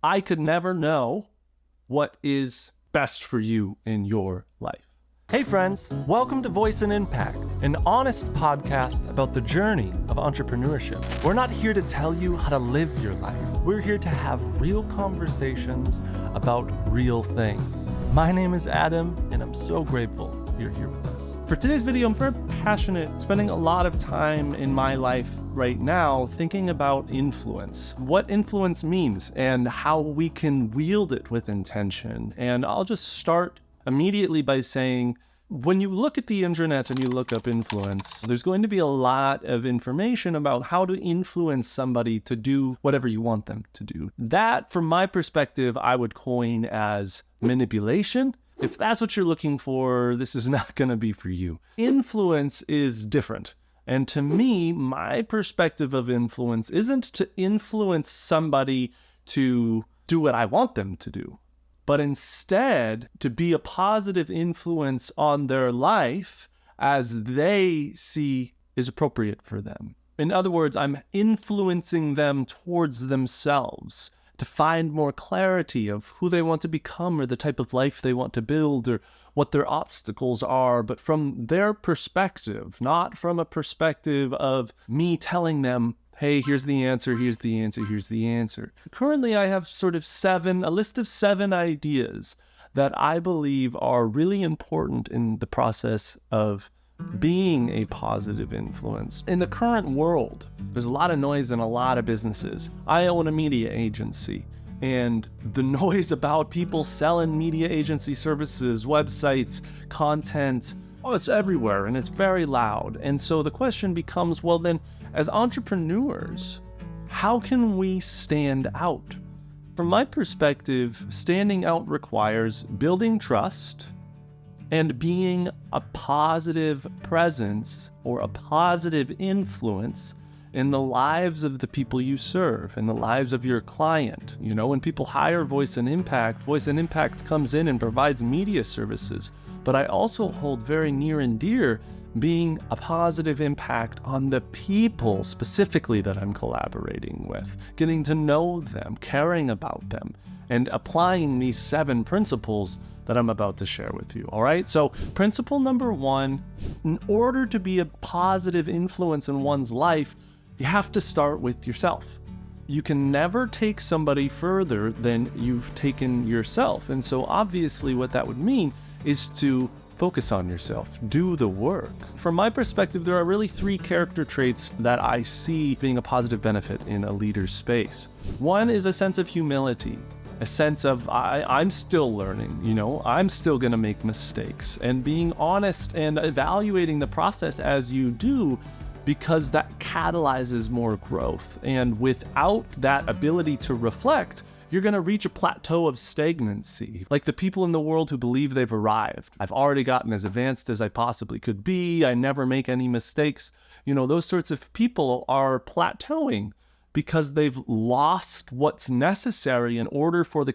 I could never know what is best for you in your life. Hey friends, welcome to Voice and Impact, an honest podcast about the journey of entrepreneurship. We're not here to tell you how to live your life. We're here to have real conversations about real things. My name is Adam, and I'm so grateful you're here with us. For today's video, I'm very passionate, spending a lot of time in my life right now thinking about influence, what influence means and how we can wield it with intention. And I'll just start immediately by saying, when you look at the internet and you look up influence, there's going to be a lot of information about how to influence somebody to do whatever you want them to do. That, from my perspective, I would coin as manipulation. If that's what you're looking for, this is not going to be for you. Influence is different. And to me, my perspective of influence isn't to influence somebody to do what I want them to do, but instead to be a positive influence on their life as they see is appropriate for them. In other words, I'm influencing them towards themselves to find more clarity of who they want to become or the type of life they want to build or what their obstacles are, but from their perspective, not from a perspective of me telling them, hey, here's the answer, here's the answer, here's the answer. Currently, I have a list of 7 ideas that I believe are really important in the process of being a positive influence. In the current world, there's a lot of noise in a lot of businesses. I own a media agency, and the noise about people selling media agency services, websites, content, it's everywhere and it's very loud. And so the question becomes, well then, as entrepreneurs, how can we stand out? From my perspective, standing out requires building trust and being a positive presence or a positive influence in the lives of the people you serve, in the lives of your client. You know, when people hire Voice and Impact comes in and provides media services. But I also hold very near and dear being a positive impact on the people specifically that I'm collaborating with, getting to know them, caring about them, and applying these 7 principles that I'm about to share with you. All right. So principle number 1, in order to be a positive influence in one's life, you have to start with yourself. You can never take somebody further than you've taken yourself. And so obviously what that would mean is to focus on yourself, do the work. From my perspective, there are really 3 character traits that I see being a positive benefit in a leader's space. One is a sense of humility. A sense of I'm still learning, I'm still going to make mistakes, and being honest and evaluating the process as you do, because that catalyzes more growth. And without that ability to reflect, you're going to reach a plateau of stagnancy. Like the people in the world who believe they've arrived. I've already gotten as advanced as I possibly could be. I never make any mistakes. Those sorts of people are plateauing because they've lost what's necessary in order for the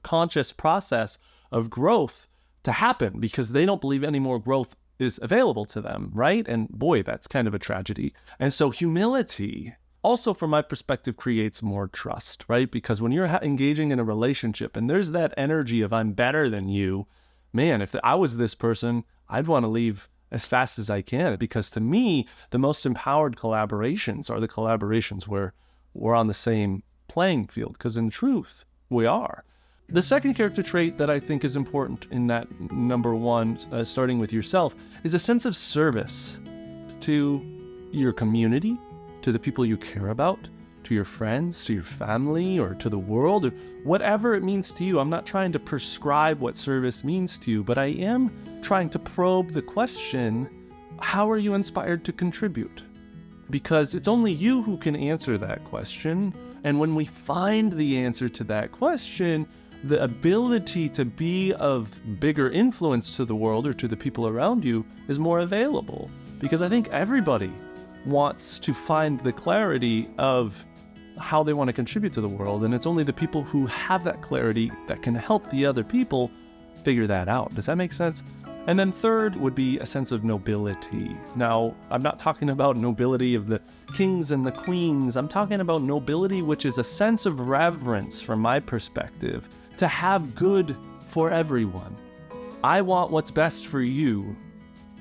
conscious process of growth to happen, because they don't believe any more growth is available to them, right? And boy, that's kind of a tragedy. And so humility also, from my perspective, creates more trust, right? Because when you're engaging in a relationship and there's that energy of I'm better than you, man, if I was this person, I'd want to leave as fast as I can, because to me, the most empowered collaborations are the collaborations where we're on the same playing field, because in truth, we are. The second character trait that I think is important in that number 1, starting with yourself, is a sense of service to your community, to the people you care about, to your friends, to your family, or to the world, or whatever it means to you. I'm not trying to prescribe what service means to you, but I am trying to probe the question, how are you inspired to contribute? Because it's only you who can answer that question. And when we find the answer to that question, the ability to be of bigger influence to the world or to the people around you is more available. Because I think everybody wants to find the clarity of how they want to contribute to the world. And it's only the people who have that clarity that can help the other people figure that out. Does that make sense? And then third would be a sense of nobility. Now, I'm not talking about nobility of the kings and the queens. I'm talking about nobility, which is a sense of reverence from my perspective, to have good for everyone. I want what's best for you,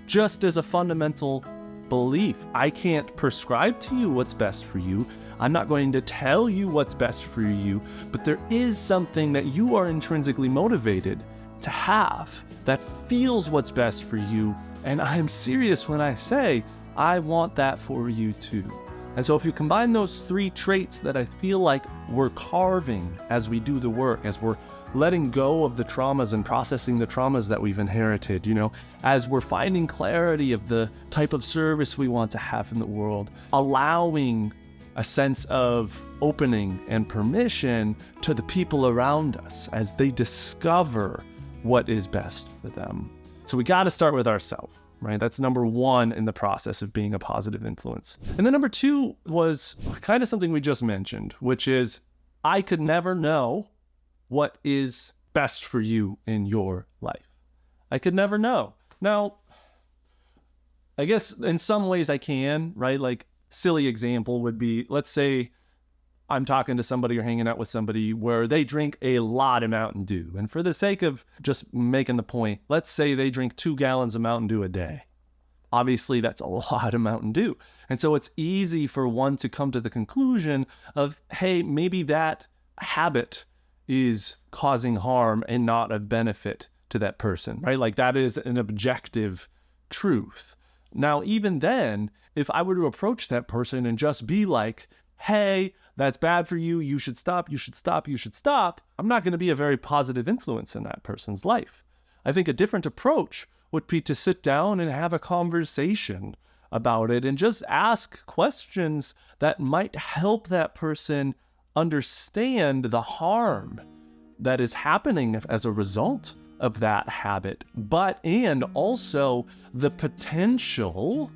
just as a fundamental belief. I can't prescribe to you what's best for you. I'm not going to tell you what's best for you, but there is something that you are intrinsically motivated to have that feels what's best for you. And I'm serious when I say I want that for you too. And so if you combine those three traits that I feel like we're carving as we do the work, as we're letting go of the traumas and processing the traumas that we've inherited, as we're finding clarity of the type of service we want to have in the world, allowing a sense of opening and permission to the people around us as they discover what is best for them. So we got to start with ourselves, right? That's number one in the process of being a positive influence. And then number two was kind of something we just mentioned, which is I could never know what is best for you in your life. I could never know. Now, I guess in some ways I can, right? Like, silly example would be, let's say I'm talking to somebody or hanging out with somebody where they drink a lot of Mountain Dew. And for the sake of just making the point, let's say they drink 2 gallons of Mountain Dew a day. Obviously, that's a lot of Mountain Dew. And so it's easy for one to come to the conclusion of, hey, maybe that habit is causing harm and not of benefit to that person, right? Like, that is an objective truth. Now, even then, if I were to approach that person and just be like, hey, that's bad for you, you should stop, you should stop, you should stop, I'm not going to be a very positive influence in that person's life. I think a different approach would be to sit down and have a conversation about it and just ask questions that might help that person understand the harm that is happening as a result of that habit, and also the potential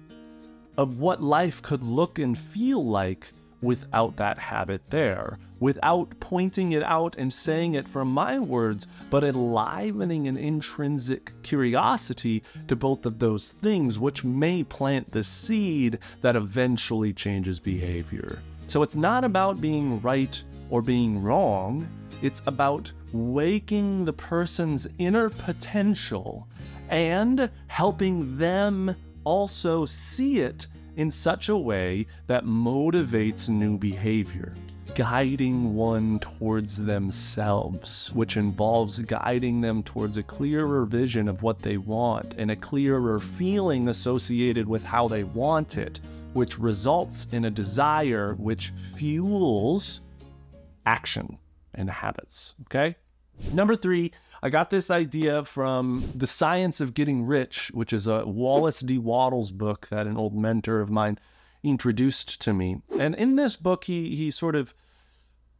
of what life could look and feel like without that habit there, without pointing it out and saying it from my words, but enlivening an intrinsic curiosity to both of those things, which may plant the seed that eventually changes behavior. So it's not about being right or being wrong. It's about waking the person's inner potential and helping them also see it in such a way that motivates new behavior, guiding one towards themselves, which involves guiding them towards a clearer vision of what they want and a clearer feeling associated with how they want it, which results in a desire which fuels action and habits, okay? Number 3, I got this idea from The Science of Getting Rich, which is a Wallace D. Wattles book that an old mentor of mine introduced to me. And in this book, he sort of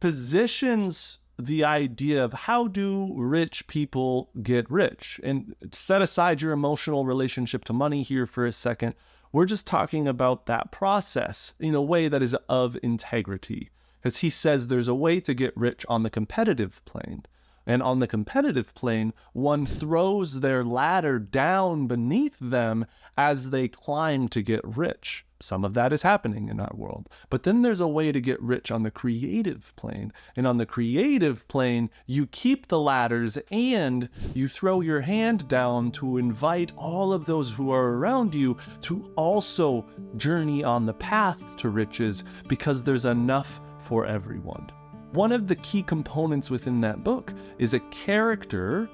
positions the idea of how do rich people get rich. And set aside your emotional relationship to money here for a second. We're just talking about that process in a way that is of integrity. Because he says there's a way to get rich on the competitive plane. And on the competitive plane, one throws their ladder down beneath them as they climb to get rich. Some of that is happening in our world. But then there's a way to get rich on the creative plane. And on the creative plane, you keep the ladders and you throw your hand down to invite all of those who are around you to also journey on the path to riches, because there's enough for everyone. One of the key components within that book is a character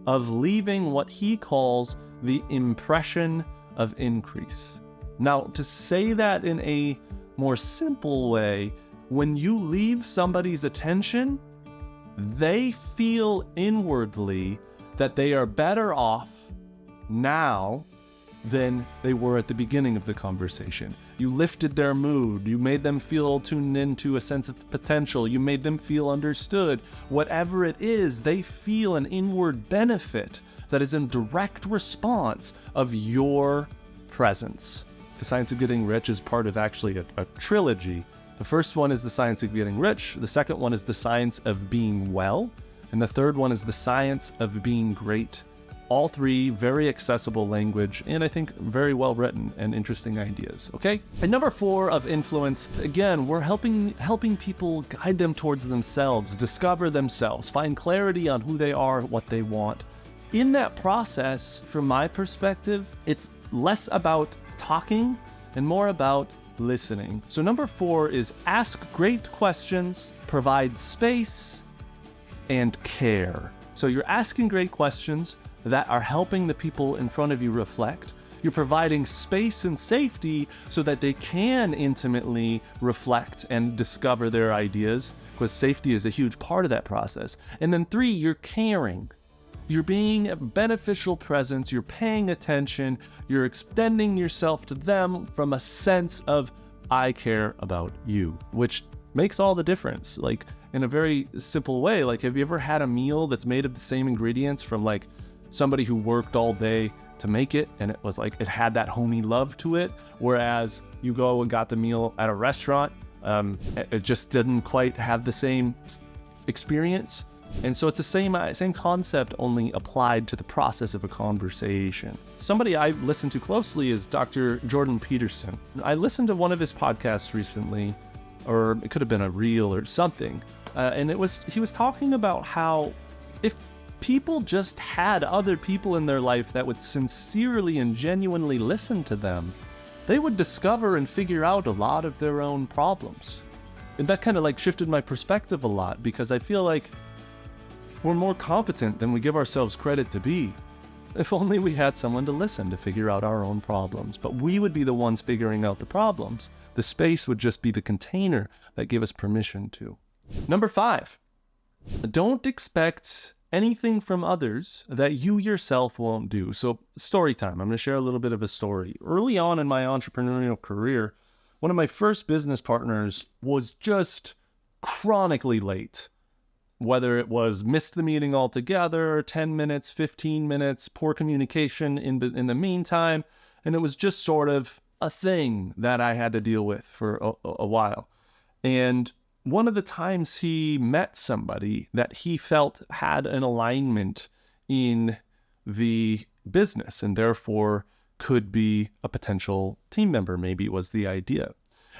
of leaving what he calls the impression of increase. Now, to say that in a more simple way, when you leave somebody's attention, they feel inwardly that they are better off now than they were at the beginning of the conversation. You lifted their mood. You made them feel tuned into a sense of potential. You made them feel understood. Whatever it is, they feel an inward benefit that is in direct response of your presence. The Science of Getting Rich is part of actually a trilogy. The first one is The Science of Getting Rich. The second one is The Science of Being Well. And the third one is The Science of Being Great All three, very accessible language, and I think very well written and interesting ideas, okay? And number 4 of influence, again, we're helping people guide them towards themselves, discover themselves, find clarity on who they are, what they want. In that process, from my perspective, it's less about talking and more about listening. So number 4 is ask great questions, provide space, and care. So you're asking great questions that are helping the people in front of you reflect. You're providing space and safety so that they can intimately reflect and discover their ideas, because safety is a huge part of that process. And then 3, you're caring. You're being a beneficial presence, you're paying attention, you're extending yourself to them from a sense of, I care about you, which makes all the difference. Like, in a very simple way, like, have you ever had a meal that's made of the same ingredients from like somebody who worked all day to make it, and it was like, it had that homey love to it, whereas you go and got the meal at a restaurant, it just didn't quite have the same experience. And so it's the same concept, only applied to the process of a conversation. Somebody I listen to closely is Dr. Jordan Peterson. I listened to one of his podcasts recently, or it could have been a reel or something, and he was talking about how if people just had other people in their life that would sincerely and genuinely listen to them, they would discover and figure out a lot of their own problems. And that kind of like shifted my perspective a lot, because I feel like we're more competent than we give ourselves credit to be. If only we had someone to listen to figure out our own problems, but we would be the ones figuring out the problems. The space would just be the container that gave us permission to. Number 5, don't expect anything from others that you yourself won't do. So story time, I'm going to share a little bit of a story. Early on in my entrepreneurial career, one of my first business partners was just chronically late. Whether it was missed the meeting altogether, 10 minutes, 15 minutes, poor communication in the meantime, and it was just sort of a thing that I had to deal with for a while. And one of the times he met somebody that he felt had an alignment in the business and therefore could be a potential team member, maybe was the idea.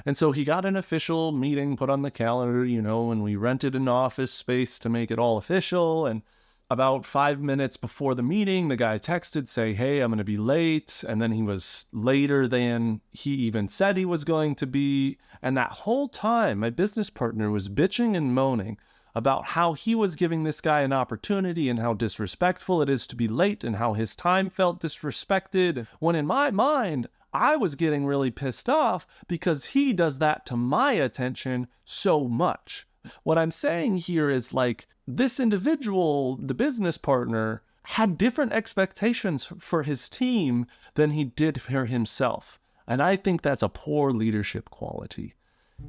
And so he got an official meeting put on the calendar, and we rented an office space to make it all official. And about 5 minutes before the meeting, the guy texted, say, hey, I'm going to be late. And then he was later than he even said he was going to be. And that whole time, my business partner was bitching and moaning about how he was giving this guy an opportunity and how disrespectful it is to be late and how his time felt disrespected. When in my mind, I was getting really pissed off because he does that to my attention so much. What I'm saying here is like, this individual, the business partner, had different expectations for his team than he did for himself. And I think that's a poor leadership quality.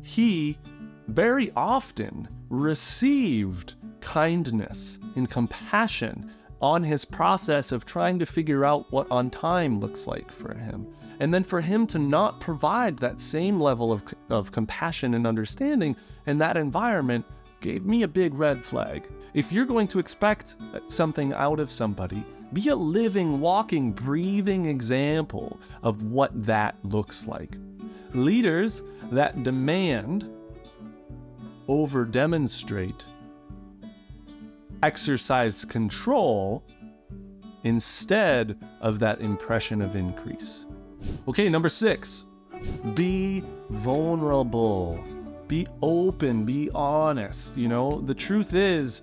He very often received kindness and compassion on his process of trying to figure out what on time looks like for him. And then for him to not provide that same level of compassion and understanding in that environment gave me a big red flag. If you're going to expect something out of somebody, be a living, walking, breathing example of what that looks like. Leaders that demand, over-demonstrate, exercise control instead of that impression of increase. Okay, number 6, be vulnerable, be open, be honest. The truth is,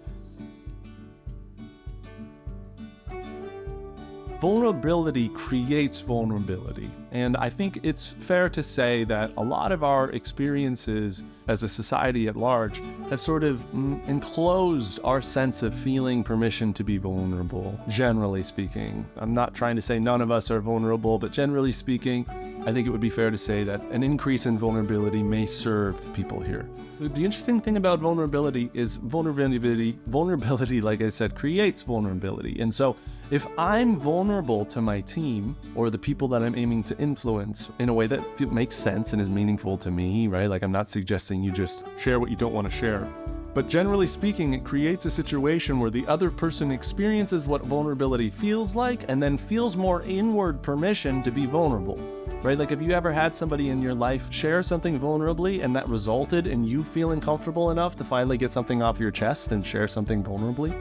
vulnerability creates vulnerability. And I think it's fair to say that a lot of our experiences as a society at large have sort of enclosed our sense of feeling permission to be vulnerable, generally speaking. I'm not trying to say none of us are vulnerable, but generally speaking, I think it would be fair to say that an increase in vulnerability may serve people here. The interesting thing about vulnerability is vulnerability, like I said, creates vulnerability. And so if I'm vulnerable to my team or the people that I'm aiming to influence in a way that makes sense and is meaningful to me, right? Like, I'm not suggesting you just share what you don't want to share. But generally speaking, it creates a situation where the other person experiences what vulnerability feels like and then feels more inward permission to be vulnerable, right? Like, have you ever had somebody in your life share something vulnerably and that resulted in you feeling comfortable enough to finally get something off your chest and share something vulnerably?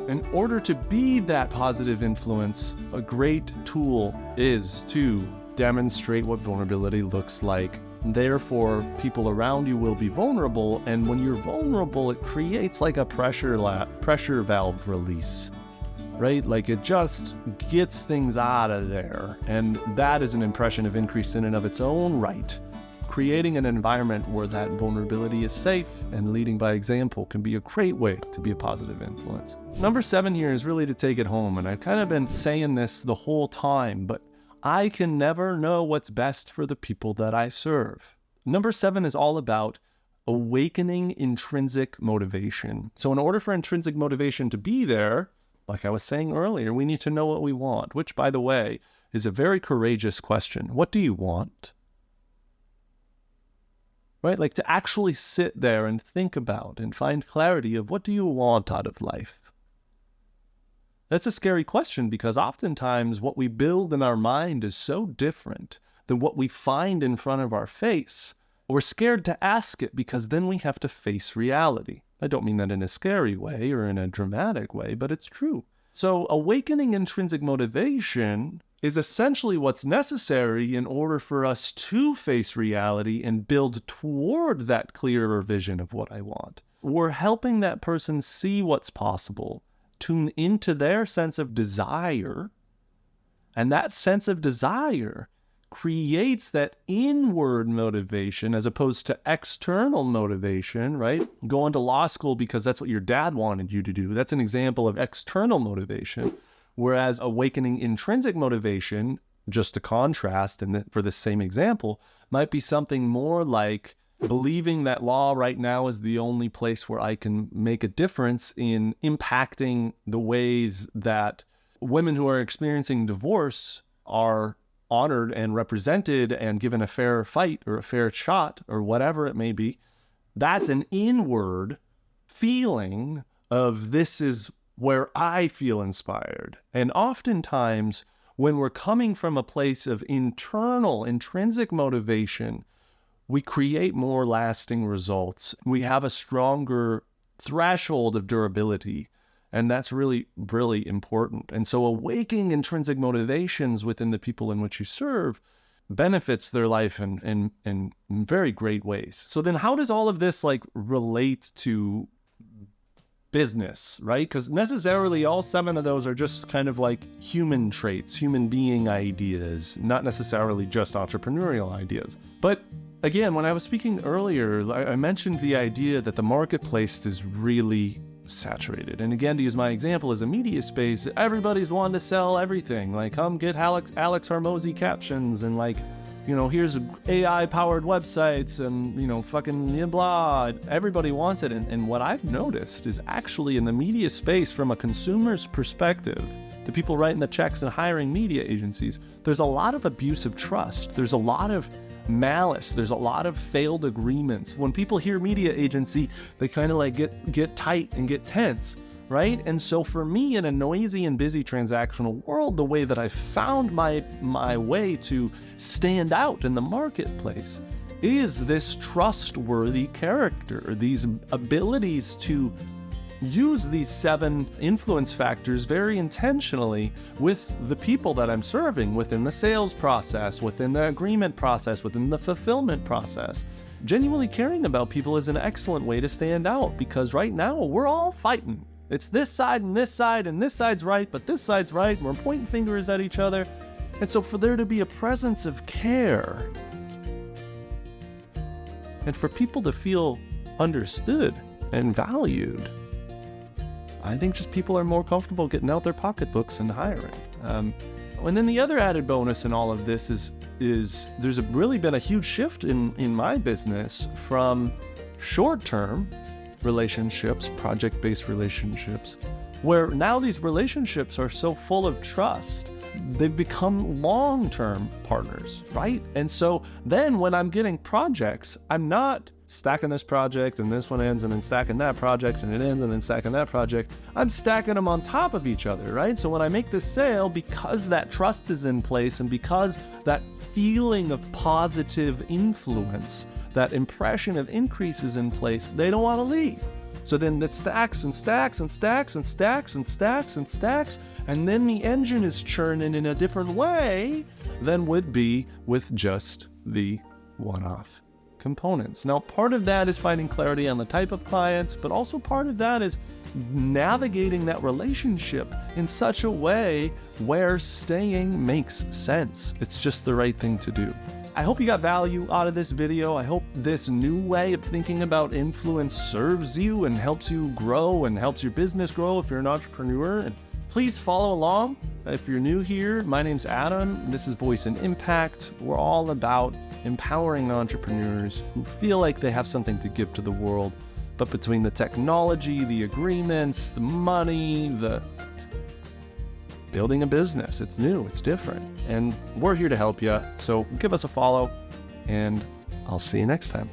In order to be that positive influence, a great tool is to demonstrate what vulnerability looks like. Therefore, people around you will be vulnerable, and when you're vulnerable, it creates like a pressure valve release, right? Like, it just gets things out of there, and that is an impression of increase in and of its own right. Creating an environment where that vulnerability is safe and leading by example can be a great way to be a positive influence. Number 7 here is really to take it home, and I've kind of been saying this the whole time, but I can never know what's best for the people that I serve. Number 7 is all about awakening intrinsic motivation. So in order for intrinsic motivation to be there, like I was saying earlier, we need to know what we want, which, by the way, is a very courageous question. What do you want? Right? Like, to actually sit there and think about and find clarity of what do you want out of life? That's a scary question because oftentimes what we build in our mind is so different than what we find in front of our face. We're scared to ask it because then we have to face reality. I don't mean that in a scary way or in a dramatic way, but it's true. So awakening intrinsic motivation is essentially what's necessary in order for us to face reality and build toward that clearer vision of what I want. We're helping that person see what's possible, tune into their sense of desire, and that sense of desire creates that inward motivation as opposed to external motivation, right? Going to law school because that's what your dad wanted you to do. That's an example of external motivation. Whereas awakening intrinsic motivation, just to contrast and for the same example, might be something more like believing that law right now is the only place where I can make a difference in impacting the ways that women who are experiencing divorce are honored and represented and given a fair fight or a fair shot or whatever it may be. That's an inward feeling of this is where I feel inspired. And oftentimes when we're coming from a place of internal, intrinsic motivation, we create more lasting results. We have a stronger threshold of durability, and that's really, really important. And so awakening intrinsic motivations within the people in which you serve benefits their life in very great ways. So then how does all of this relate to business, right? Because necessarily all 7 of those are just kind of like human traits, human being ideas, not necessarily just entrepreneurial ideas. But again, when I was speaking earlier, I mentioned the idea that the marketplace is really saturated. And again, to use my example as a media space, everybody's wanting to sell everything. Like, come get Alex Hormozy captions and here's AI-powered websites and, fucking blah. Everybody wants it. And what I've noticed is actually in the media space, from a consumer's perspective, the people writing the checks and hiring media agencies, there's a lot of abuse of trust. There's a lot of malice. There's a lot of failed agreements. When people hear media agency, they kind of get tight and get tense, right? And so for me, in a noisy and busy transactional world, the way that I found my way to stand out in the marketplace is this trustworthy character, these abilities to use these 7 influence factors very intentionally with the people that I'm serving within the sales process, within the agreement process, within the fulfillment process. Genuinely caring about people is an excellent way to stand out because right now we're all fighting. It's this side and this side, and this side's right, but this side's right, and we're pointing fingers at each other. And so for there to be a presence of care and for people to feel understood and valued, I think just people are more comfortable getting out their pocketbooks and hiring. And then the other added bonus in all of this is there's really been a huge shift in my business from short-term relationships, project-based relationships, where now these relationships are so full of trust they've become long-term partners, right? And so then when I'm getting projects, I'm not stacking this project and this one ends and then stacking that project and it ends and then stacking that project. I'm stacking them on top of each other, right? So when I make this sale, because that trust is in place and because that feeling of positive influence, that impression of increase is in place, they don't want to leave. So then it stacks and stacks and stacks and stacks and stacks and stacks, and then the engine is churning in a different way than would be with just the one-off components. Now, part of that is finding clarity on the type of clients, but also part of that is navigating that relationship in such a way where staying makes sense. It's just the right thing to do. I hope you got value out of this video. I hope this new way of thinking about influence serves you and helps you grow and helps your business grow if you're an entrepreneur. And please follow along. If you're new here, my name's Adam. This is Voice and Impact. We're all about empowering entrepreneurs who feel like they have something to give to the world, but between the technology, the agreements, the money, the building a business, it's new, it's different, and we're here to help you. So give us a follow, and I'll see you next time.